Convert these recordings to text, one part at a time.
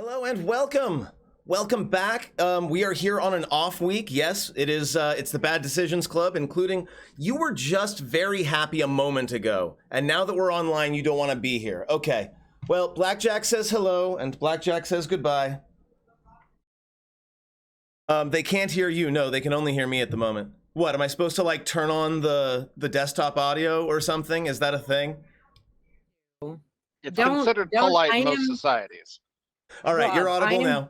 Hello and welcome. Welcome back. We are here on an off week. Yes, it is. It's the Bad Decisions Club, including you were just very happy a moment ago, and now that we're online, you don't want to be here. Okay. Well, Blackjack says hello, and Blackjack says goodbye. They can't hear you. No, they can only hear me at the moment. What, am I supposed to like turn on the desktop audio or something? Is that a thing? It's considered polite in most societies. All right, you're audible now.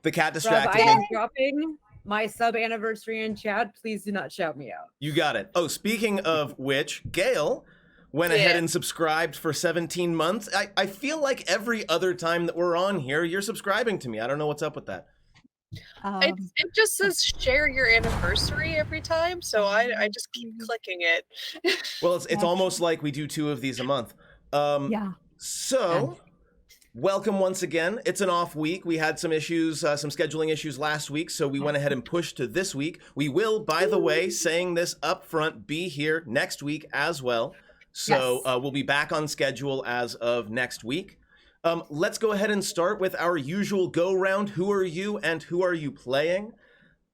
The cat distracted Rob, I am me. dropping my sub anniversary in chat. Please do not shout me out. You got it. Oh, speaking of which, Gail went ahead and subscribed for 17 months. I feel like every other time that we're on here, you're subscribing to me. I don't know what's up with that. It just says share your anniversary every time, so I just keep clicking it. Well, it's almost like we do 2 of these a month. Yeah. So, welcome once again. It's an off week. We had some issues, some scheduling issues last week, so we went ahead and pushed to this week. We will, by the way, saying this up front, be here next week as well. So we'll be back on schedule as of next week. Let's go ahead and start with our usual go round. Who are you and who are you playing?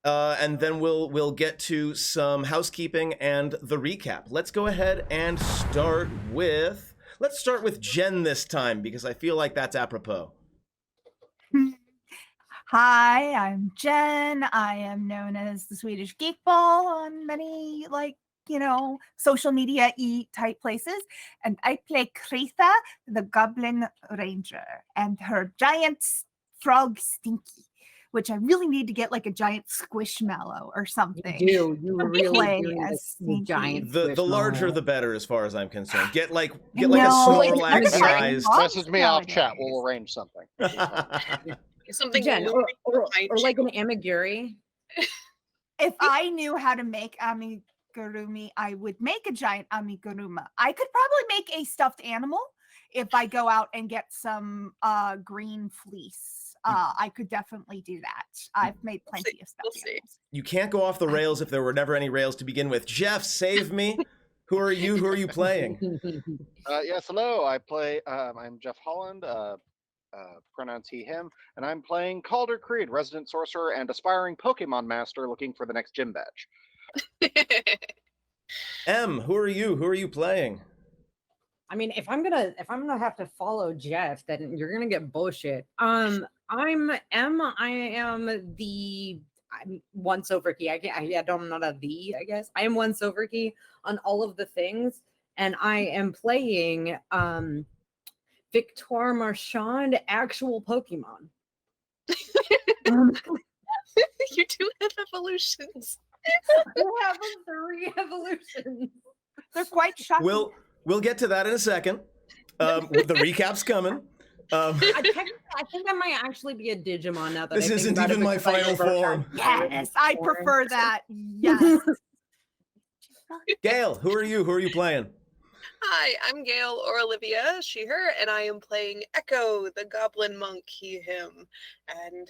And then we'll get to some housekeeping and the recap. Let's go ahead and start with... Let's start with Jen this time, because I feel like that's apropos. Hi, I'm Jen. I am known as the Swedish Geek Ball on many, social media-y type places. And I play Kretha, the Goblin Ranger, and her giant frog Stinky, which I really need to get like a giant squishmallow or something. You really do as giant. The larger the better, as far as I'm concerned. Get like a No, Snorlax sized. Message me off chat. We'll arrange something. Something Jen, or like an amiguri. If I knew how to make amigurumi, I would make a giant amiguruma. I could probably make a stuffed animal if I go out and get some green fleece. I could definitely do that. I've made plenty of stuff. You can't go off the rails if there were never any rails to begin with. Jeff, save me. Who are you? Who are you playing? Yes, hello. I play. I'm Jeff Holland. Pronouns he, him, and I'm playing Calder Creed, resident sorcerer and aspiring Pokemon master, looking for the next gym badge. M, who are you? Who are you playing? I mean, if I'm gonna have to follow Jeff, then you're gonna get bullshit. I'm M. I'm once over key. I'm not a the. I guess I am once over key on all of the things, and I am playing Victoire Marchand, actual Pokemon. You do have evolutions. I have 3 evolutions. They're quite shocking. We'll get to that in a second. The recap's coming. I think I might actually be a Digimon now that this isn't even my final form. Yes, I prefer that. Yes. Gail, who are you? Who are you playing? Hi, I'm Gail or Olivia, she, her, and I am playing Echo, the goblin monk, he, him. And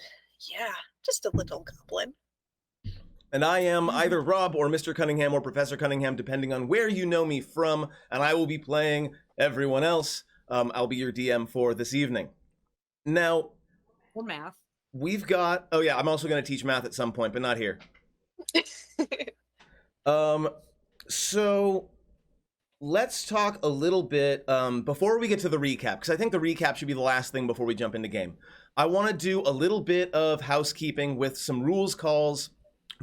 yeah, just a little goblin. And I am either Rob or Mr. Cunningham or Professor Cunningham, depending on where you know me from, and I will be playing everyone else. I'll be your DM for this evening. Now, or math. We've got... Oh yeah, I'm also going to teach math at some point, but not here. So let's talk a little bit before we get to the recap, because I think the recap should be the last thing before we jump into game. I want to do a little bit of housekeeping with some rules calls,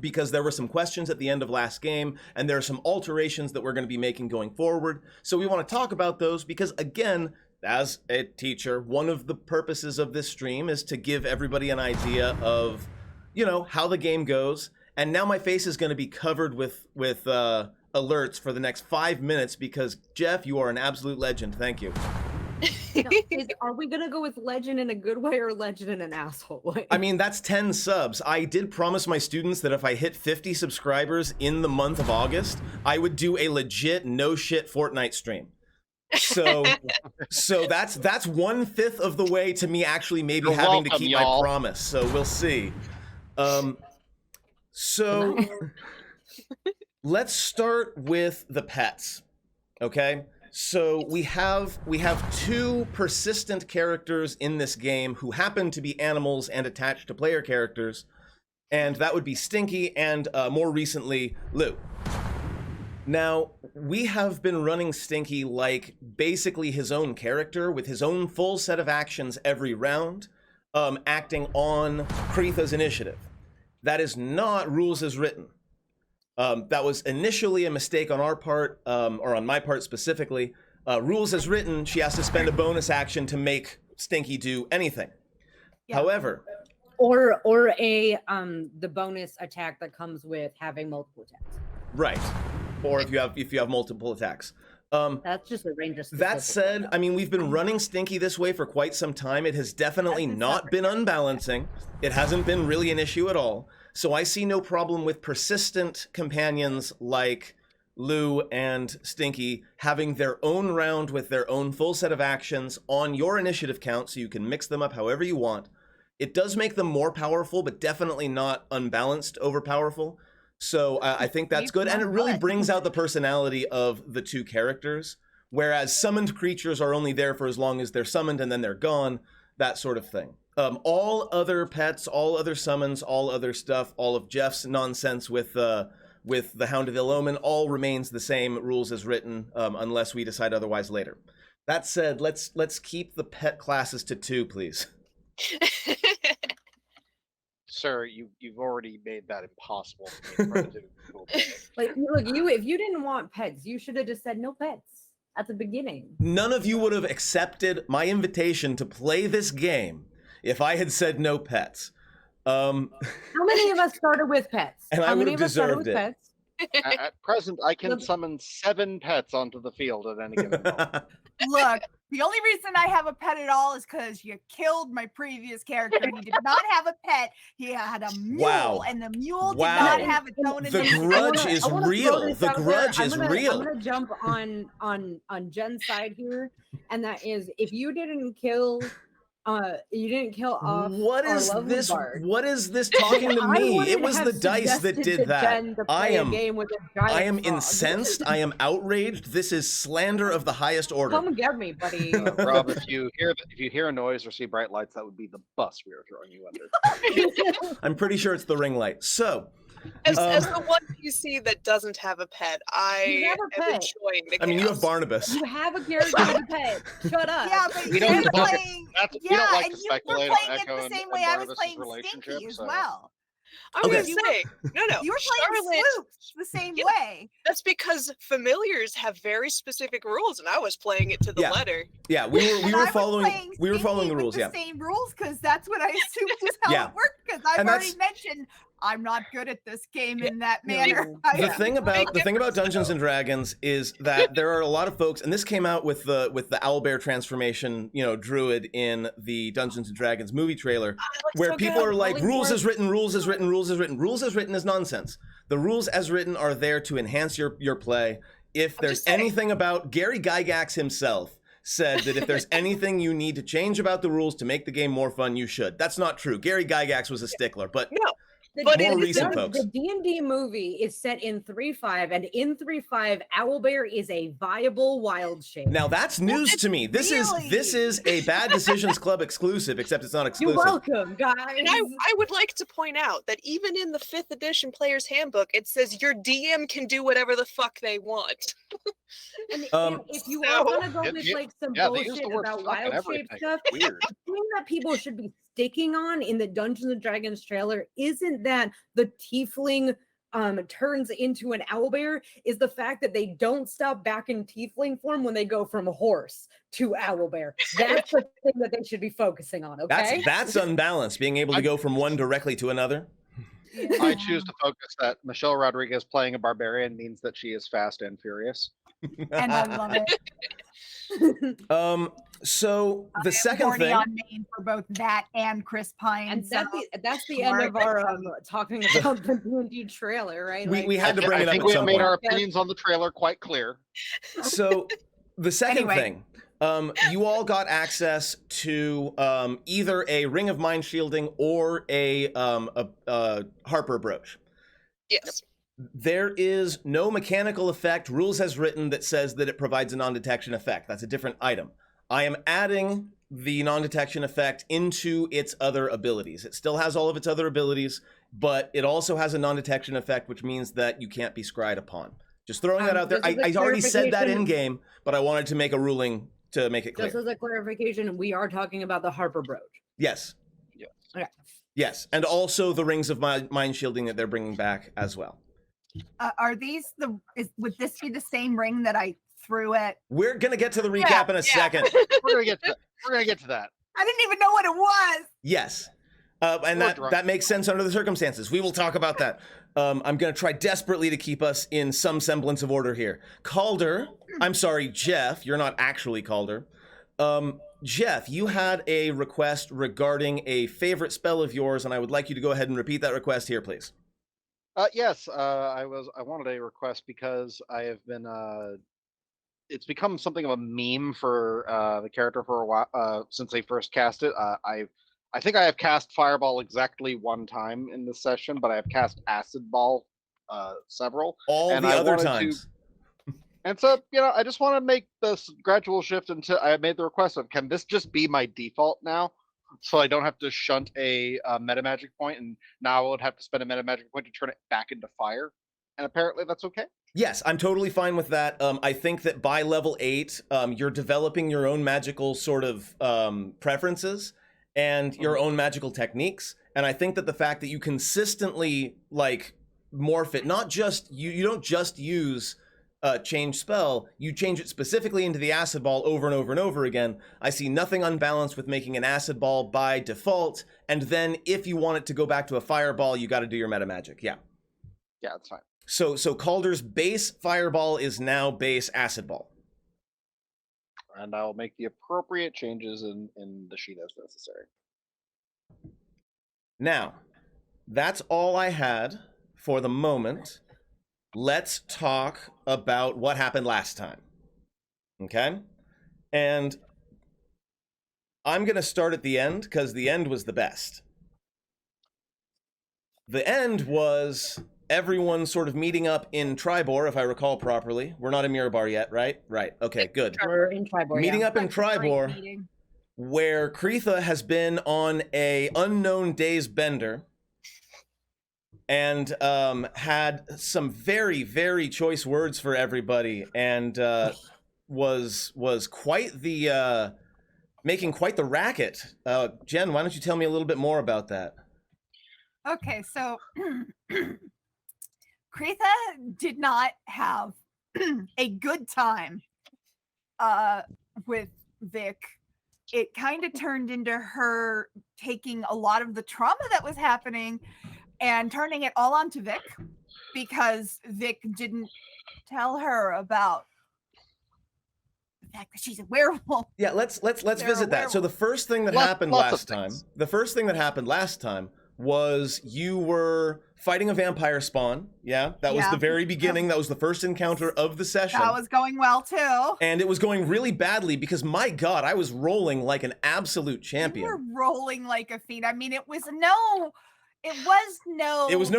because there were some questions at the end of last game, and there are some alterations that we're going to be making going forward. So we want to talk about those because, again, as a teacher, one of the purposes of this stream is to give everybody an idea of, how the game goes. And now my face is going to be covered with alerts for the next 5 minutes because, Jeff, you are an absolute legend. Thank you. Are we gonna go with legend in a good way or legend in an asshole way? I mean, that's 10 subs. I did promise my students that if I hit 50 subscribers in the month of August, I would do a legit no shit Fortnite stream. So that's 1/5 of the way to me actually maybe You're having to welcome, keep y'all. my promise. So we'll see. So let's start with the pets. Okay. So we have two persistent characters in this game who happen to be animals and attached to player characters, and that would be Stinky and more recently Lou. Now, we have been running Stinky like basically his own character with his own full set of actions every round, acting on Kretha's initiative. That is not rules as written. That was initially a mistake on our part, or on my part specifically. Rules as written, she has to spend a bonus action to make Stinky do anything. Yeah. However, or the bonus attack that comes with having multiple attacks. right. Or if you have multiple attacks. That's just a ranger specific. That said, I mean, we've been running Stinky this way for quite some time. It has definitely not been unbalancing. It hasn't been really an issue at all. So I see no problem with persistent companions like Lou and Stinky having their own round with their own full set of actions on your initiative count, so you can mix them up however you want. It does make them more powerful, but definitely not unbalanced overpowerful. So I think that's good, and it really brings out the personality of the two characters, whereas summoned creatures are only there for as long as they're summoned and then they're gone, that sort of thing. All other pets, all other summons, all other stuff, all of Jeff's nonsense with the Hound of Ill Omen all remains the same rules as written, unless we decide otherwise later. That said, let's keep the pet classes to 2, please. Sir, you've already made that impossible for me to do. Like, look, if you didn't want pets, you should have just said no pets at the beginning. None of you would have accepted my invitation to play this game if I had said no pets. How many of us started with pets? And I How would many have of us started deserved with it. pets? At present, I can summon 7 pets onto the field at any given moment. Look, the only reason I have a pet at all is because you killed my previous character. He did not have a pet. He had a mule, Wow. and the mule did Wow. not have its own The initiative. grudge is I wanna throw real. this The out there. grudge is real. I'm gonna jump on Jen's side here, and that is if you didn't kill off What our is lovely this? bard, What is this talking to I me? wouldn't It was have the dice that suggested did to that. Jen to I play a am game with a giant frog. incensed. I am outraged. This is slander of the highest order. Come get me, buddy. Rob, if you hear a noise or see bright lights, that would be the bus we are throwing you under. I'm pretty sure it's the ring light. So, As the one PC that doesn't have a pet, You I have a am pet. enjoying the I mean, you have chaos. Barnabas. You have a character with a pet. Shut up. Yeah, but We you don't were talk- playing. That's, we Yeah, don't like and to you were speculate on playing it Echo the and same way I was Barnabas' playing relationship. Stinky as So. well. I'm Okay. gonna say no. You were playing Charlotte, Swoops the same Yeah. way. that's because familiars have very specific rules, and I was playing it to the Yeah. letter. Yeah, we And were I was following playing we were Stinky following the with rules. the Yeah. same rules because that's what I assumed was how Yeah. it worked. Because I've And already that's- mentioned I'm not good at this game in that No. manner. The I- thing about Dungeons and Dragons is that there are a lot of folks, and this came out with the owlbear transformation, druid in the Dungeons and Dragons movie trailer, It looks where so people good. are like, Rolling rules forward. as written, rules as written, rules as written. Rules as written is nonsense. The rules as written are there to enhance your play. If I'm there's just saying. anything about Gary Gygax himself said that if there's anything you need to change about the rules to make the game more fun, you should. That's not true. Gary Gygax was a stickler, but No, The, But more it is recent folks. The D&D movie is set in 3.5, and in 3.5, Owlbear is a viable wild shape. Now that's news to me. This Really? is a Bad Decisions Club exclusive, except it's not You're exclusive. welcome, guys. and I would like to point out that even in the 5th edition player's handbook, it says your DM can do whatever the fuck they want. And if you So- are gonna go Yeah, with yeah, like some Yeah, they use the bullshit word about fuck wild and shape everything. stuff, Weird. the thing that people should be sticking on in the Dungeons and Dragons trailer isn't that the tiefling turns into an owlbear, is the fact that they don't stop back in tiefling form when they go from horse to owlbear. That's the thing that they should be focusing on. Okay, That's unbalanced, being able to go from one directly to another. I choose to focus that Michelle Rodriguez playing a barbarian means that she is fast and furious. and I love it. So the second Horny thing, on main for both that and Chris Pine. and so that's the end of our talking about the D&D trailer, right? we had to bring it I up think at we some made point. our opinions on the trailer quite clear. So the second Anyway. thing, you all got access to either a Ring of Mind Shielding or a Harper brooch. Yes. There is no mechanical effect, rules as written, that says that it provides a non-detection effect. That's a different item. I am adding the non-detection effect into its other abilities. It still has all of its other abilities, but it also has a non-detection effect, which means that you can't be scryed upon. Just throwing that out there. I already said that in game, but I wanted to make a ruling to make it clear. Just as a clarification, we are talking about the Harper brooch. Yes. Yes. Okay. Yes, and also the rings of mind shielding that they're bringing back as well. Are these would this be the same ring that I threw at? We're gonna get to the recap in a second. We're gonna get to that. I didn't even know what it was. Yes, and that makes sense under the circumstances. We will talk about that. I'm gonna try desperately to keep us in some semblance of order here. Calder, I'm sorry, Jeff. You're not actually Calder. Jeff, you had a request regarding a favorite spell of yours, and I would like you to go ahead and repeat that request here, please. Yes, I wanted a request because I have been it's become something of a meme for the character for a while since they first cast it. I think I have cast Fireball exactly one time in this session, but I have cast Acid Ball several. All and the I other wanted times. And so, I just want to make this gradual shift until I made the request of, can this just be my default now? So I don't have to shunt a meta magic point, and now I would have to spend a meta magic point to turn it back into fire. And apparently that's okay. Yes, I'm totally fine with that. I think that by level 8, you're developing your own magical sort of preferences and your own magical techniques. And I think that the fact that you consistently morph it, not just you don't just use change spell, you change it specifically into the acid ball over and over and over again. I see nothing unbalanced with making an acid ball by default, and then if you want it to go back to a fireball, you got to do your meta magic. Yeah, that's fine. So Calder's base fireball is now base acid ball, and I'll make the appropriate changes in the sheet as necessary. Now, that's all I had for the moment. Let's talk about what happened last time. Okay? And I'm going to start at the end because the end was the best. The end was everyone sort of meeting up in Tribor, if I recall properly. We're not in Mirabar yet, right? Right. Okay, good. We're in Tribor. Meeting up in Tribor, where Kreitha has been on a unknown day's bender and had some very, very choice words for everybody, and was quite the making quite the racket. Jen, why don't you tell me a little bit more about that? Okay, so Kreitha did not have a good time with Vic. It kind of turned into her taking a lot of the trauma that was happening and turning it all onto Vic, because Vic didn't tell her about the fact that she's a werewolf. Yeah, let's visit that. So the first thing that happened last time was you were fighting a vampire spawn. Yeah, that was the very beginning. That was the first encounter of the session. That was going well too. And it was going really badly because, my God, I was rolling like an absolute champion. You were rolling like a fiend. I mean, it was no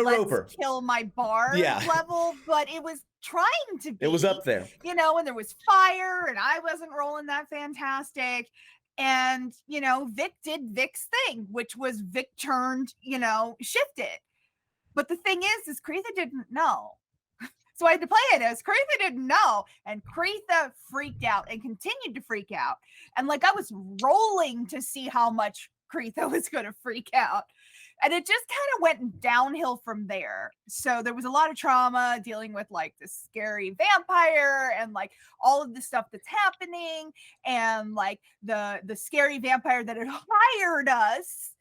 Roper kill my bard level, but it was trying to be. It was up there. And there was fire, and I wasn't rolling that fantastic. And, Vic did Vic's thing, which was Vic turned, shifted. But the thing is Kreitha didn't know. So I had to play it as Kreitha didn't know. And Kreitha freaked out and continued to freak out. And I was rolling to see how much Kreitha was going to freak out. And it just kind of went downhill from there. So there was a lot of trauma dealing with this scary vampire and all of the stuff that's happening, and the scary vampire that had hired us.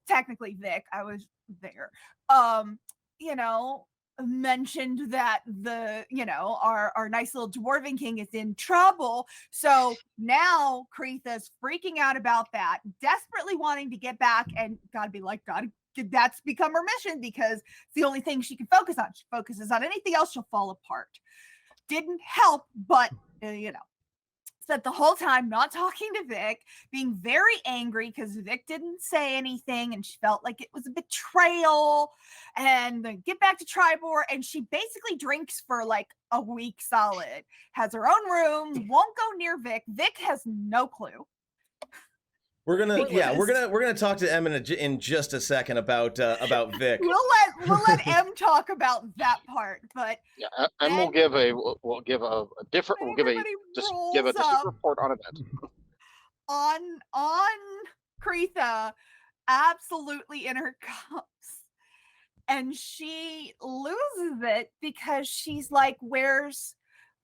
Technically Vic, I was there. Mentioned that our nice little dwarven king is in trouble. So now Kreitha's freaking out about that, desperately wanting to get back, and that's become her mission, because it's the only thing she can focus on. She focuses on anything else, she'll fall apart. Didn't help, but spent the whole time not talking to Vic, being very angry because Vic didn't say anything and she felt like it was a betrayal. And then get back to Tribor, and she basically drinks for like a week solid, has her own room, won't go near Vic. Vic has no clue. We're gonna talk to Em in just a second about Vic. We'll let Em talk about that part, but Yeah, and we'll give a different report on event. on Kretha, absolutely in her cups, and she loses it because she's like, where's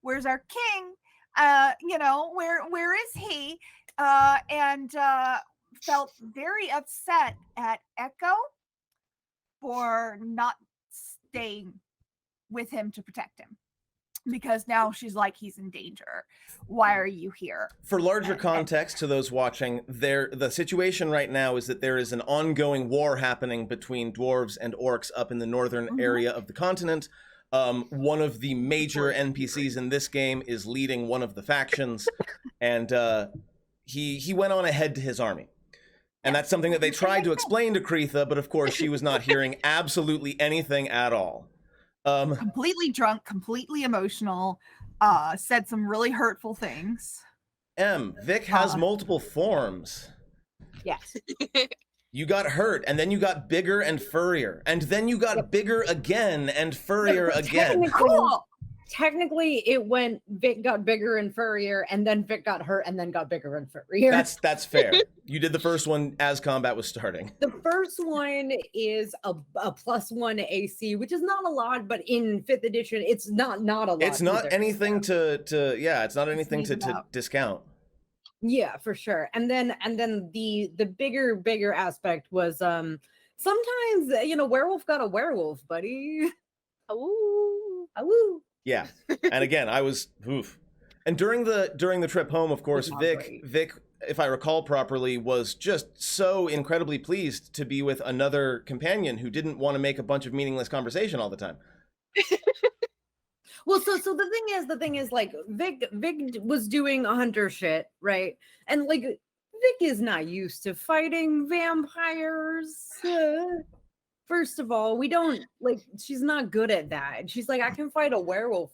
our king? Where is he? And felt very upset at Echo for not staying with him to protect him, because now she's like, he's in danger. Why are you here? For larger context to those watching, the situation right now is that there is an ongoing war happening between dwarves and orcs up in the northern area of the continent. One of the major NPCs in this game is leading one of the factions, and he went on ahead to his army. And that's something that they tried to explain to Kretha, but of course she was not hearing absolutely anything at all. Completely drunk, completely emotional, said some really hurtful things. Vic has multiple forms. Yes. You got hurt, and then you got bigger and furrier, and then you got bigger again and furrier again. Technically, it went, Vic got bigger and furrier, and then Vic got hurt, and then got bigger and furrier. That's fair. You did the first one as combat was starting. The first one is a +1 AC, which is not a lot, but in 5th edition, it's not a lot. It's not either, anything it's not anything to discount. Yeah, for sure. And then the bigger aspect was sometimes werewolf got a werewolf, buddy. Ooh. Yeah. And again, I was And during the trip home, of course, Vic, if I recall properly, was just so incredibly pleased to be with another companion who didn't want to make a bunch of meaningless conversation all the time. Well, so the thing is, like, Vic was doing a hunter shit, right? And like, Vic is not used to fighting vampires. First of all, we don't, like, she's not good at that. And she's like, I can fight a werewolf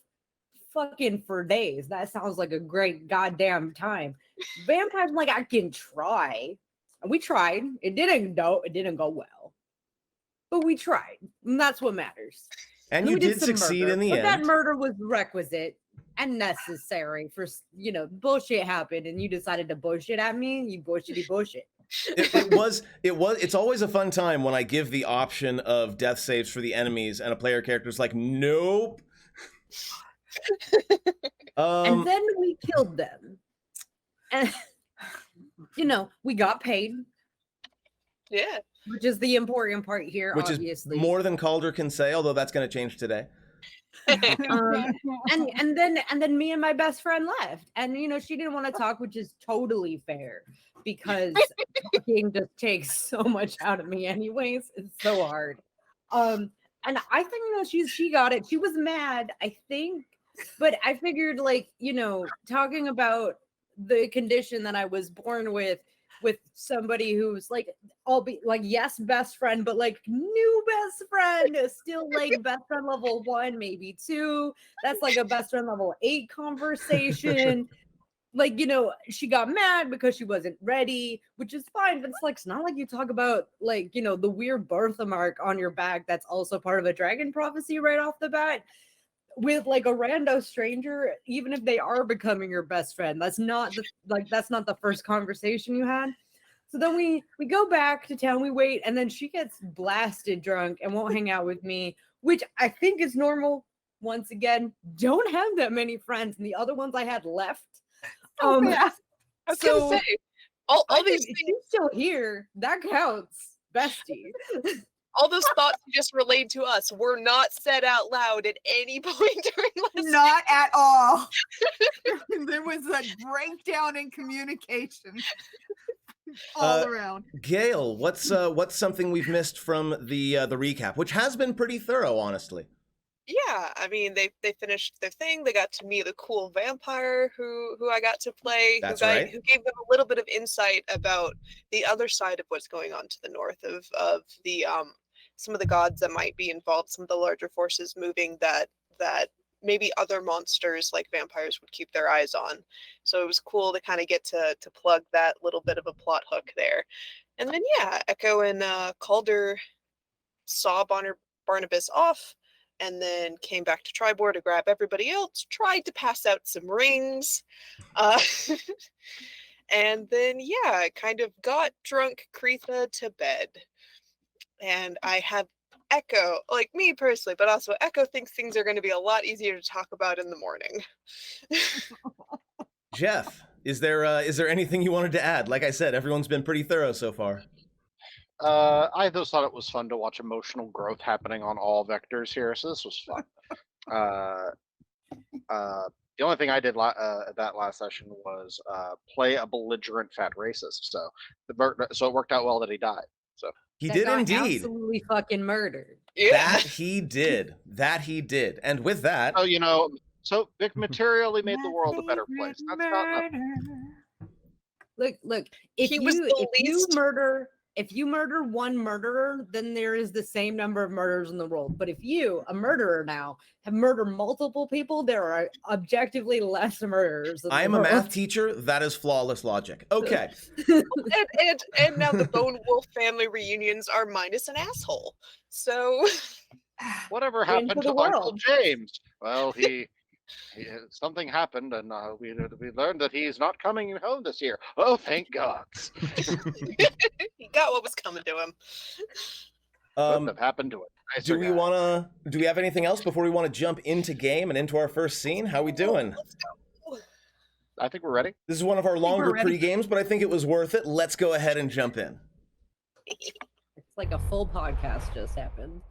fucking for days. That sounds like a great goddamn time. Vampires, like, I can try. And we tried. It didn't go well. But we tried. And that's what matters. And you did succeed in the end. But that murder was requisite and necessary for, bullshit happened and you decided to bullshit at me. You bullshitty bullshit. It's always a fun time when I give the option of death saves for the enemies and a player character's like, nope. And then we killed them. And, we got paid. Yeah. Which is the important part here, which obviously. Is more than Calder can say, although that's going to change today. And then me and my best friend left, and she didn't want to talk, which is totally fair because talking just takes so much out of me anyways. It's so hard. And I think she got it. She was mad, I think, but I figured, like, talking about the condition that I was born with somebody who's like, I'll be like, yes, best friend, but like new best friend, still like best friend level 1, maybe 2. That's like a best friend level 8 conversation. Like, she got mad because she wasn't ready, which is fine, but it's not like you talk about, like, the weird birthmark on your back that's also part of a dragon prophecy right off the bat with like a rando stranger, even if they are becoming your best friend. That's not the first conversation you had. So then we go back to town, we wait, and then she gets blasted drunk and won't hang out with me, which I think is normal. Once again, don't have that many friends, and the other ones I had left. Yeah. I was gonna say, all these things, she's still here. That counts, bestie. All those thoughts you just relayed to us were not said out loud at any point during last Not at all. There was a breakdown in communication all around. Gail, what's something we've missed from the recap, which has been pretty thorough, honestly? Yeah, I mean they finished their thing. They got to meet a cool vampire who I got to play, That's right. who gave them a little bit of insight about the other side of what's going on to the north of the some of the gods that might be involved, some of the larger forces moving that maybe other monsters like vampires would keep their eyes on. So it was cool to kind of get to plug that little bit of a plot hook there. And then yeah, Echo and Calder saw Barnabas off and then came back to Tribor to grab everybody else, tried to pass out some rings. Uh, and then, yeah, kind of got drunk Kretha to bed. And I have Echo, like me personally, but also Echo thinks things are going to be a lot easier to talk about in the morning. Jeff, is there anything you wanted to add? Like I said, everyone's been pretty thorough so far. I just thought it was fun to watch emotional growth happening on all vectors here, so this was fun. The only thing I did that last session was play a belligerent fat racist, so it worked out well that he died. So He That did got indeed. absolutely fucking murdered. Yeah. That he did. That he did. And with that, so so Vic materially made the world a better place. That's not nothing. Look. If He was the least- if you murder one murderer, then there is the same number of murders in the world. But if you, a murderer now, have murdered multiple people, there are objectively less murderers. I am a math teacher. That is flawless logic. Okay. and now the Bone Wolf family reunions are minus an asshole. So Whatever Into happened the to Uncle world. James? Well, something happened, and we learned that he's not coming home this year. Oh, thank God! he got what was coming to him. Couldn't have happened to it. Do we have anything else before we want to jump into game and into our first scene? How we doing? Let's go. I think we're ready. This is one of our longer we're ready. pre-games, but I think it was worth it. Let's go ahead and jump in. It's like a full podcast just happened.